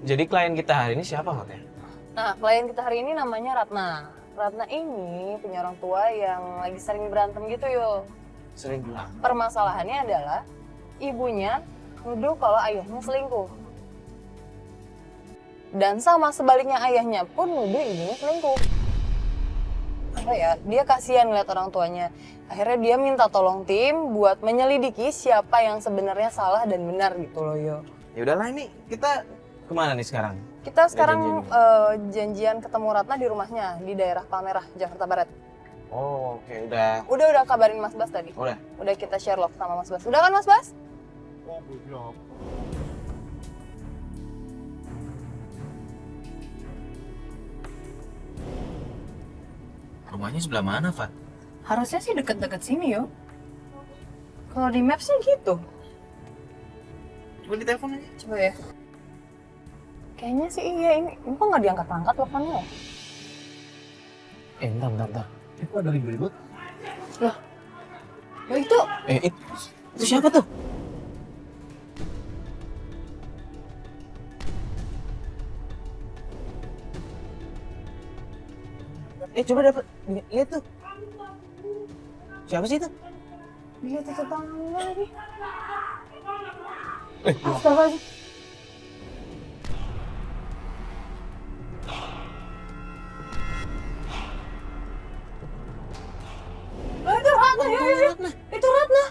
Jadi klien kita hari ini siapa, Fat ya? Nah, klien kita hari ini namanya Ratna. Ratna ini punya orang tua yang lagi sering berantem gitu, yo. Sering bilang. Permasalahannya adalah ibunya nuduh kalau ayahnya selingkuh. Dan sama sebaliknya ayahnya pun nuduh ibunya selingkuh. Apa ya, dia kasihan lihat orang tuanya. Akhirnya dia minta tolong tim buat menyelidiki siapa yang sebenarnya salah dan benar gitu loh, yo. Ya udahlah, ini kita kemana nih sekarang? Kita sekarang janjian ketemu Ratna di rumahnya di daerah Palmerah, Jakarta Barat. Oh, oke, udah. Udah kabarin Mas Bas tadi. Udah. Udah kita share log sama Mas Bas. Udah kan Mas Bas? Oh, belum. Rumahnya sebelah mana, Fat? Harusnya sih deket-deket sini yo. Kalau di map sih gitu. Coba ditelepon aja. Coba ya. Kayaknya sih iya ini. Ini kok nggak diangkat-angkat teleponnya ya? Bentar. Itu ada ribut-ribut. Loh itu Itu siapa tuh? Coba dapat lihat tuh. Siapa sih itu? dia tutup tangannya lagi. Astagfirullahaladzim. Itu Ratna, ya. Itu Ratna.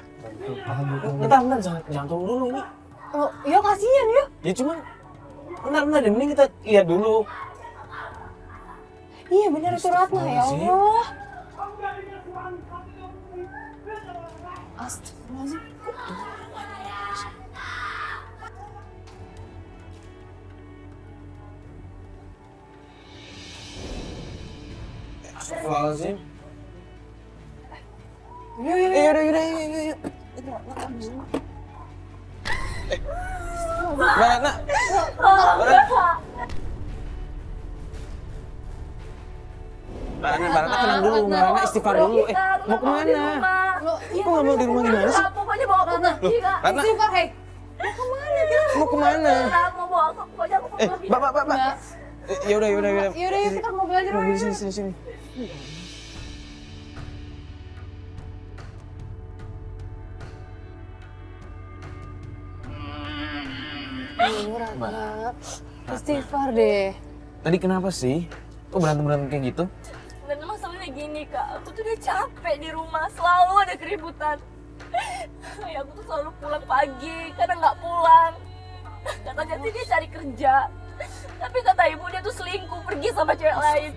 Bentar, jangan tunggu dulu ini. Oh, ya kasihan ya. Ya cuman, bentar deh, mending kita lihat dulu. Iya benar itu Ratna ya Allah. Astagfirullahaladzim. Astagfirullahaladzim. Yaudah. Yuk. Mbak Ratna. Mbak Ratna tenang dulu, Mbak Ratna istighfar dulu. Mau kemana? Kok nggak mau di rumah gimana sih? Pokoknya bawa aku pergi, Kak. Ratna, Istighfar, hei. Mau kemana dia? mau kemana? Mau bawa aku, pokoknya aku pergi. Mbak. Yaudah. Yaudah yuk kita ke mobil aja dulu. Mobil ya. sini. Ratna. Istighfar deh. Tadi kenapa sih? Kok berantem kayak gitu? Dan masalahnya gini, Kak. Aku tuh udah capek di rumah. Selalu ada keributan. Ya, aku tuh selalu pulang pagi, kadang nggak pulang. Katanya sih dia cari kerja. Tapi kata ibu dia tuh selingkuh, pergi sama cewek lain.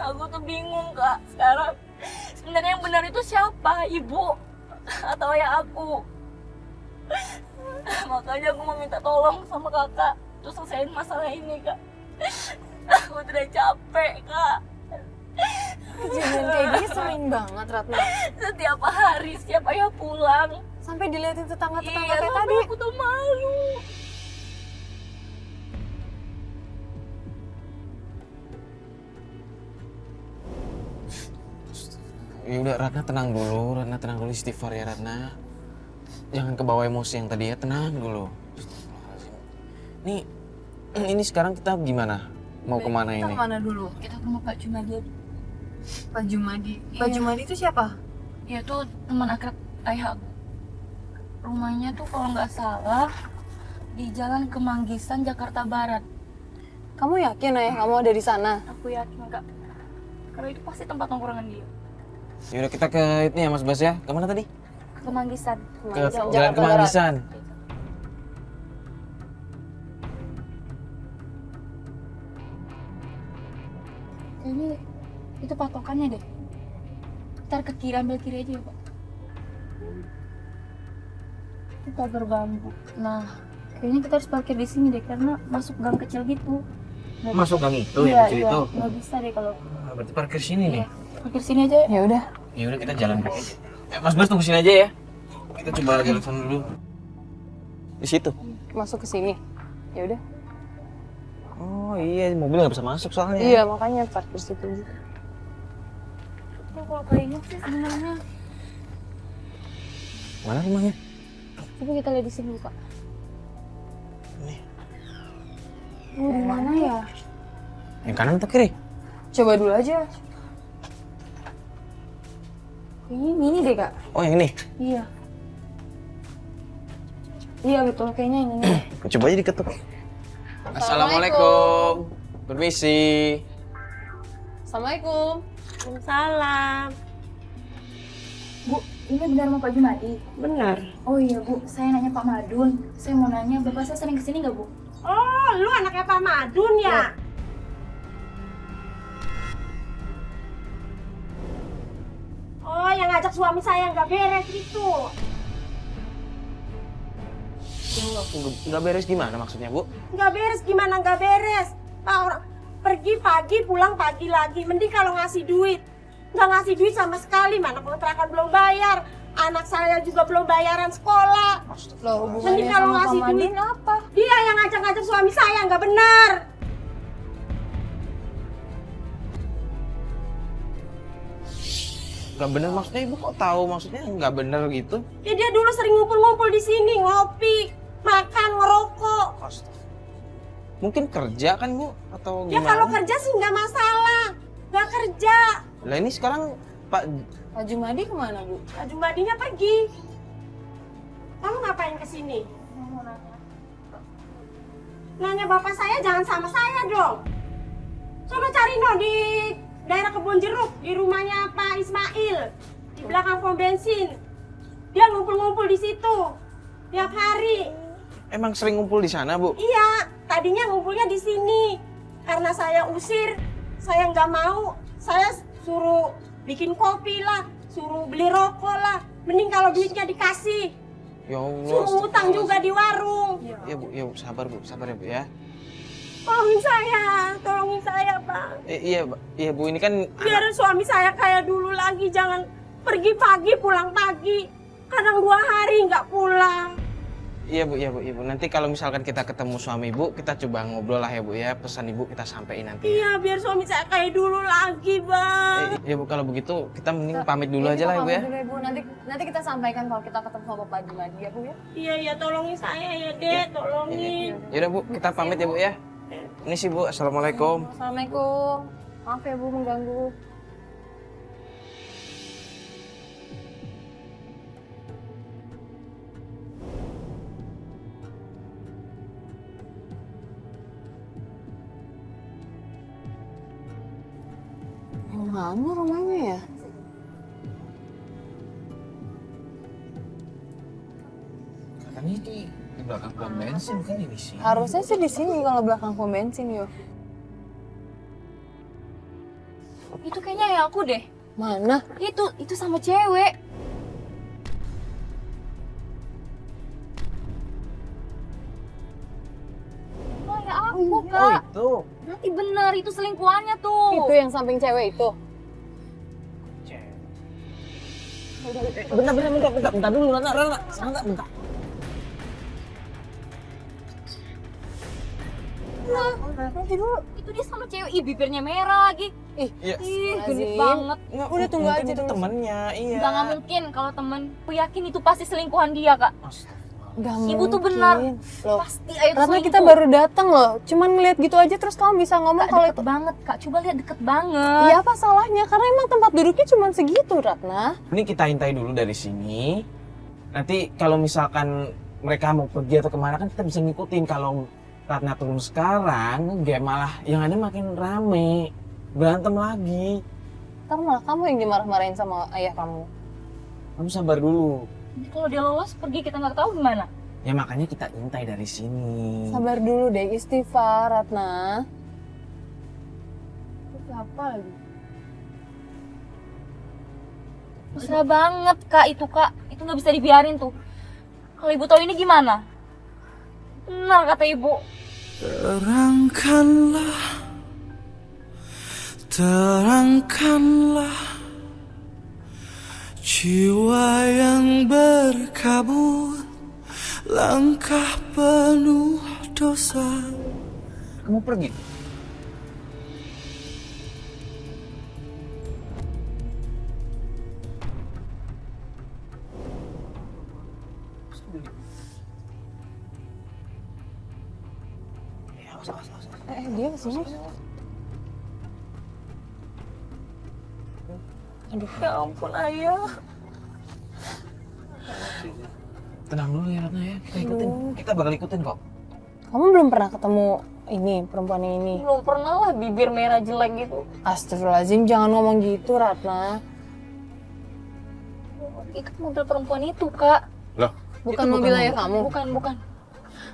Aku tuh bingung, Kak. Sekarang sebenarnya yang benar itu siapa? Ibu atau ya aku? Makanya aku mau minta tolong sama kakak untuk selesaiin masalah ini, Kak. Aku udah capek, Kak. Kejadian kayak gini sering banget Ratna. Setiap hari, setiap ayah pulang. Sampai dilihatin tetangga-tetangga Iya, kayak tapi tadi. aku tuh malu. Ya udah, Ratna tenang dulu istighfar ya Ratna. Jangan kebawa emosi yang tadi ya, tenang dulu. Astagfirullahaladzim. Ini sekarang kita gimana? Mau kemana Kita ini? kemana dulu? Kita ke rumah Pak Jumadi. Pak Jumadi. Iya. Pak Jumadi itu siapa? Dia tuh teman akrab ayah aku. Rumahnya tuh kalau nggak salah di Jalan Kemanggisan, Jakarta Barat. Kamu yakin ayah kamu ada di sana? Aku yakin, Kak. Karena itu pasti tempat nongkrongan dia. Yaudah kita ke ini ya Mas Bas ya. Kemana tadi? Kemanggisan. Ke Kemanggisan, Jalan Jakarta Barat. Kemanggisan. Kayaknya itu patokannya deh. Ntar ke kiri, ambil kiri aja ya, Pak. Itu pagar bambu. Nah, kayaknya kita harus parkir di sini deh, karena masuk gang kecil gitu. Masuk gang itu Iya, yang kecil iya. itu. Nggak bisa deh kalau... Berarti parkir sini nih. Iya. Parkir sini aja ya. Ya udah. Ya udah kita jalan kaki aja. Mas Bas tunggu sini aja ya. Kita coba jalan sana dulu. Di situ. Masuk ke sini. Ya udah. Oh iya, mobil nggak bisa masuk soalnya. Iya, makanya parkir situ. Kalau keinget sih sebenarnya Mana rumahnya? Coba kita lihat di sini, Kak. Nih. Di mana ya? Yang kanan atau kiri? Coba dulu aja. Ini deh, Kak. Oh, yang ini. Iya. Iya betul, kayaknya yang ini. Coba aja diketuk. Assalamualaikum. Permisi. Assalamualaikum. Salam. Bu, ini benar mau Pak Jumadi? Benar. Oh iya Bu, saya nanya Pak Madun. Saya mau nanya, Bapak saya sering kesini nggak Bu? Oh, lu anaknya Pak Madun ya? Oh, yang ngajak suami saya nggak beres itu. Nggak beres gimana maksudnya, Bu? Nggak beres gimana nggak beres? Pak orang pergi pagi, pulang pagi lagi. Mending kalau ngasih duit. Nggak ngasih duit sama sekali, mana kontrakan belum bayar. Anak saya juga belum bayaran sekolah. Loh, hubungannya Mending kalau sama ngasih Pak Madin duit. apa? Dia yang ngajak-ngajak suami saya, nggak benar. Nggak bener maksudnya, Ibu kok tahu maksudnya nggak bener gitu? Ya dia dulu sering ngumpul-ngumpul di sini, ngopi, makan, ngerokok. Mungkin kerja kan, Bu? Atau Ya gimana? kalau kerja sih nggak masalah, nggak kerja. Lah ini sekarang Pak... Pak Jumadi kemana, Bu? Pak Jumadinya pergi. Kamu ngapain kesini? Nanya bapak saya jangan sama saya dong. Coba cari no di daerah Kebun Jeruk, di rumahnya Pak Ismail, di belakang pom bensin. Dia ngumpul-ngumpul di situ tiap hari. Emang sering ngumpul di sana, Bu? Iya, tadinya ngumpulnya di sini. Karena saya usir, saya nggak mau. Saya suruh bikin kopi lah, suruh beli rokok lah. Mending kalau duitnya dikasih. Ya Allah. Suruh utang juga di warung. Ya, Bu, ya, Bu. Sabar ya, Bu ya. Tolongin saya, Pak. Iya, Bu, ini kan Biar suami saya kayak dulu lagi, jangan pergi pagi, pulang pagi. Kadang 2 hari nggak pulang. Iya, Bu. Nanti kalau misalkan kita ketemu suami Ibu, kita coba ngobrol lah ya, Bu ya. Pesan Ibu kita sampein nanti. Iya, biar suami saya kayak dulu lagi, Bang. Ya, Bu, kalau begitu kita mending pamit dulu aja lah ya, Bu ya. Dulu ya, Bu. Nanti kita sampaikan kalau kita ketemu sama Pak Jumadi ya, Bu ya. Iya, tolongin saya ya, Dek, tolongin. Yaudah, Bu, kita pamit ya, Bu ya. Ini sih, Bu. Assalamualaikum. Assalamualaikum. Maaf ya, Bu, mengganggu. Yang mana rumahnya ya? Katanya di belakang pom bensin kan ini sih. Harusnya sih di sini kalau belakang pom bensin, yo. Itu kayaknya yang aku deh. Mana? Itu sama cewek. Oh ya aku, Kak. itu. Nanti bener, itu selingkuhannya tuh. Itu yang samping cewek itu. Bentar dulu, Rana. Bentar. Nanti dulu. Itu dia sama cewek, ih bibirnya merah lagi. Ih, Iya. Ih, genit Lazim. banget. Nggak, Udah tunggu mungkin aja itu dulu. temennya, iya. Nggak mungkin kalau temen. Aku yakin itu pasti selingkuhan dia, Kak. Gak Ibu tuh mungkin. benar. Loh, Pasti ayo tuh Ratna selingkuh. kita baru datang loh. Cuman ngeliat gitu aja terus kamu bisa ngomong Kak, kalau deket itu. banget, Kak. Coba lihat deket banget. Iya apa salahnya? Karena emang tempat duduknya cuma segitu, Ratna. Ini kita intai dulu dari sini. Nanti kalau misalkan mereka mau pergi atau kemana kan kita bisa ngikutin. Kalau Ratna turun sekarang, game malah yang ada makin rame. Berantem lagi. Ntar malah kamu yang dimarah-marahin sama ayah kamu. Kamu sabar dulu. Nanti kalau dia lolos pergi kita nggak tahu gimana. Ya makanya kita intai dari sini. Sabar dulu deh, istighfar, Ratna. Itu apa lagi? Mesra banget, Kak, itu, Kak. Itu nggak bisa dibiarin tuh. Kalau ibu tahu ini gimana? Benar kata ibu. Terangkanlah jiwa yang berkabut, langkah penuh dosa. Kamu pergi. Dia kesini. Aduh, ya ampun ayah. Tenang dulu ya Ratna ya, kita ikutin. Kita bakal ikutin kok. Kamu belum pernah ketemu ini, perempuan yang ini? Belum pernah lah bibir merah jelek gitu. Astagfirullahaladzim, jangan ngomong gitu, Ratna. Itu mobil perempuan itu, Kak. Loh? Bukan mobil ayah kamu? Bukan.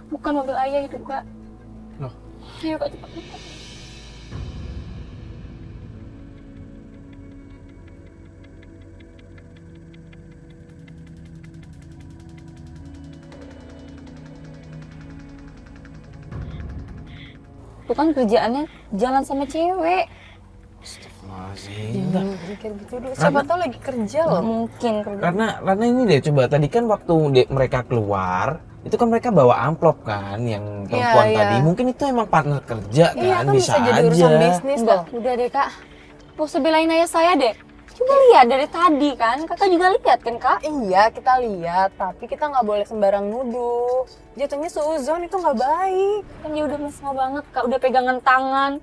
Bukan mobil ayah itu, Kak. Loh? Ayo, Kak, cepat. Itu kan kerjaannya jalan sama cewek. Astagfirullahaladzim. Jangan pikir gitu dulu. Siapa tahu lagi kerja loh. Mungkin kerja. Karena ini deh, coba tadi kan waktu mereka keluar, itu kan mereka bawa amplop kan, yang perempuan Iya. tadi. Mungkin itu emang partner kerja kan, Iya kan bisa jadi aja. urusan bisnis Enggak, loh. udah deh, Kak. Gak usah belain ayah saya deh. Coba lihat dari tadi kan, kakak juga lihat kan, Kak? Iya kita lihat, tapi kita nggak boleh sembarang nuduh. Jatuhnya seuzon itu nggak baik. Kan dia udah mesra banget, Kak. Udah pegangan tangan.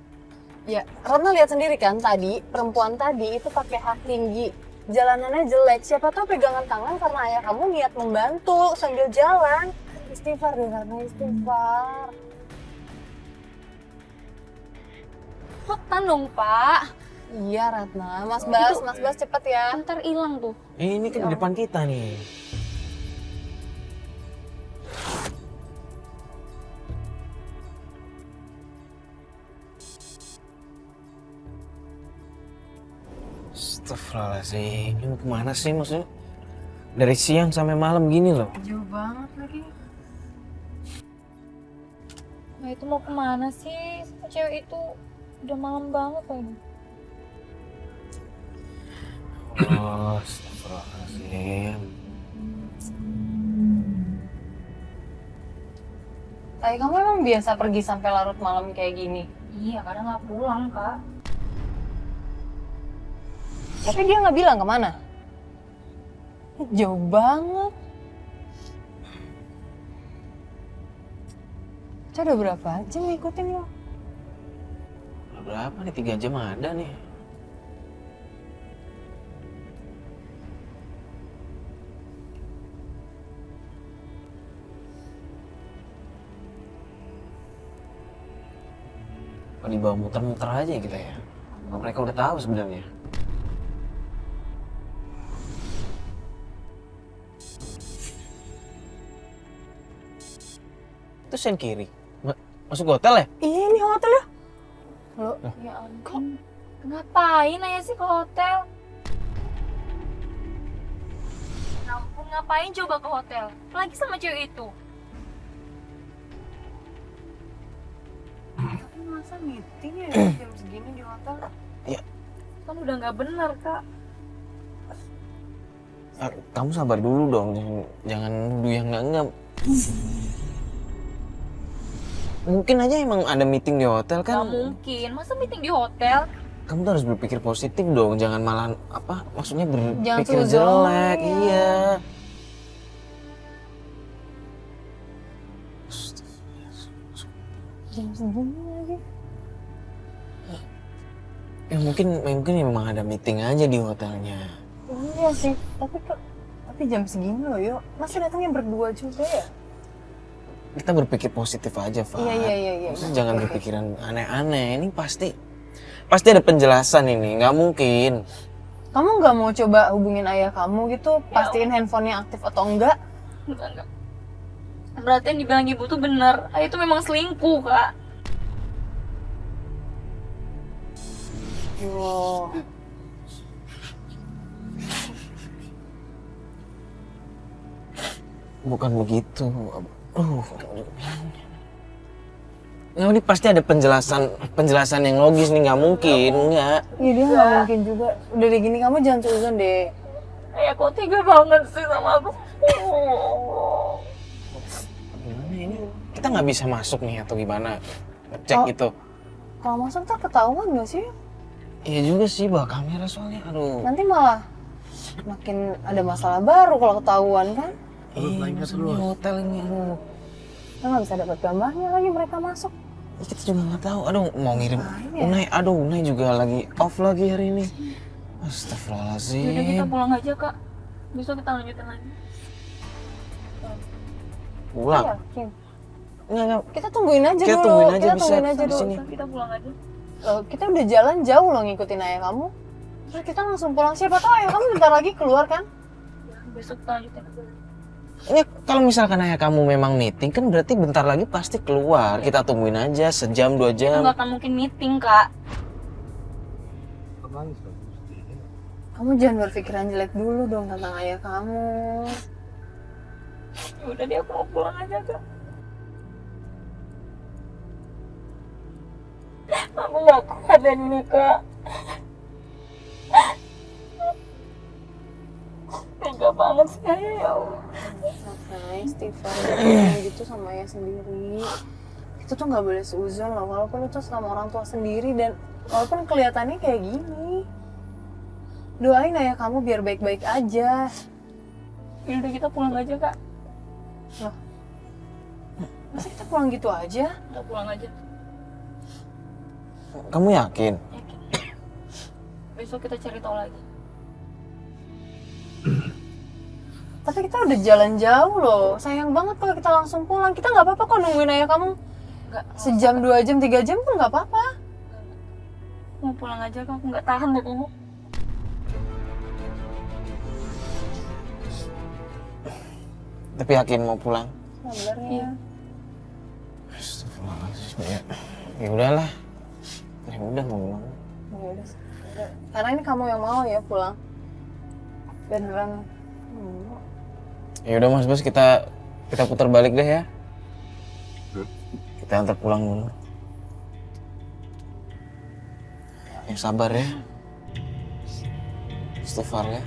Ya, Ratna lihat sendiri kan tadi, perempuan tadi itu pakai hak tinggi. Jalanannya jelek, siapa tahu pegangan tangan karena ayah kamu niat membantu sambil jalan. Istighfar deh Ratna, istighfar. Cepetan dong, Pak. Iya Ratna, Mas Bas cepet ya. Ntar hilang tuh. Ini kan di depan kita nih. Astagfirullahaladzim, ini mau kemana sih maksudnya? Dari siang sampai malam gini loh. Jauh banget lagi. Nah itu mau kemana sih? Sama cewek itu udah malam banget lagi. Oh, astagfirullahaladzim. Ayah kamu emang biasa pergi sampai larut malam kayak gini? Iya, kadang nggak pulang, Kak. Tapi dia nggak bilang kemana? Jauh banget. Cah udah berapa jam ngikutin lo? Berapa nih? 3 jam ada nih. Apa dibawa muter-muter aja kita ya? Mereka udah tahu sebenarnya. Itu sen kiri. Masuk hotel ya? Iya ini hotel ya. Lo Ya ampun. Ngapain ayah sih ke hotel? Ya ampun, ngapain coba ke hotel? Apalagi sama cewek itu. masa meeting ya jam segini di hotel? Kan udah nggak benar, Kak. Kamu sabar dulu dong, jangan nuduh yang enggak. Mungkin aja emang ada meeting di hotel kan? Gak mungkin, masa meeting di hotel? Kamu tuh harus berpikir positif dong, jangan malah apa? Maksudnya Jangan berpikir suzon, jelek, ya. iya. Jam segini lagi. Ya mungkin memang ada meeting aja di hotelnya. Iya sih, tapi jam segini loh yuk. Masa datangnya berdua juga ya? Kita berpikir positif aja, Fat. Iya. Maksudnya jangan berpikiran aneh-aneh. Ini pasti ada penjelasan ini, nggak mungkin. Kamu nggak mau coba hubungin ayah kamu gitu, pastiin handphonenya aktif atau enggak? Enggak. Berarti yang dibilang ibu tuh benar. Ayah itu memang selingkuh, Kak. Yo. Bukan begitu. Ya ini pasti ada penjelasan yang logis nih, nggak mungkin, nggak. Iya dia nggak mungkin juga. Udah deh gini kamu jangan suzon deh. Ayah kok tega banget sih sama aku. Gimana ini? Kita nggak bisa masuk nih atau gimana? Cek itu. Kalau masuk ntar ketahuan nggak sih? Iya juga sih, bawa kamera soalnya. Aduh. Nanti malah makin ada masalah baru kalau ketahuan kan? Iya, maksudnya hotel ini. Aduh. Kita nggak bisa dapat gambarnya lagi mereka masuk. Kita juga nggak tahu. Aduh, mau ngirim Unai. Aduh, Unai juga lagi off lagi hari ini. Udah kita Astagfirullahaladzim. pulang aja kak. Besok kita lanjutin lagi. Pulang. Yakin? Nggak. Kita tungguin aja Kita dulu. tungguin aja, kita bisa tungguin aja di dulu. sini. Kita pulang aja. Loh, kita udah jalan jauh loh ngikutin ayah kamu. Terus kita langsung pulang. Siapa tahu ayah kamu bentar lagi keluar kan? Besok kita lanjutin aja. Ini kalau misalkan ayah kamu memang meeting kan berarti bentar lagi pasti keluar. Kita tungguin aja sejam 2 Itu jam. nggak akan mungkin meeting kak. Tenang, Ustaz. Kamu jangan berpikiran jelek dulu dong tentang ayah kamu. Ya udah deh, aku mau pulang aja kak. Aku nggak kuat dan ini kak. Tega banget sih ayah, ya Allah. Makanya istighfar jangan gitu sama ayah sendiri. Itu tuh nggak boleh seuzon loh, walaupun itu sama orang tua sendiri dan walaupun kelihatannya kayak gini. Doain ayah kamu biar baik-baik aja. Ya udah kita pulang aja kak. Loh, masa kita pulang gitu aja? Kita pulang aja. Kamu yakin? Yakin. Besok kita cari tahu lagi. Tapi kita udah jalan jauh loh. Sayang banget kalau kita langsung pulang. Kita nggak apa-apa kok nungguin ayah kamu. Nggak. Sejam, 2 jam, 3 jam pun nggak apa-apa. Mau pulang aja kak. Aku nggak tahan deh kamu. Tapi yakin mau pulang? Sebenarnya. Astagfirullahaladzim ya. Ya udahlah. Ya udah mau pulang. Ya udah. Karena ini kamu yang mau ya pulang. Beneran. Ya udah Mas Bas, kita putar balik deh ya. Kita antar pulang dulu. Ya sabar ya. Istighfar ya.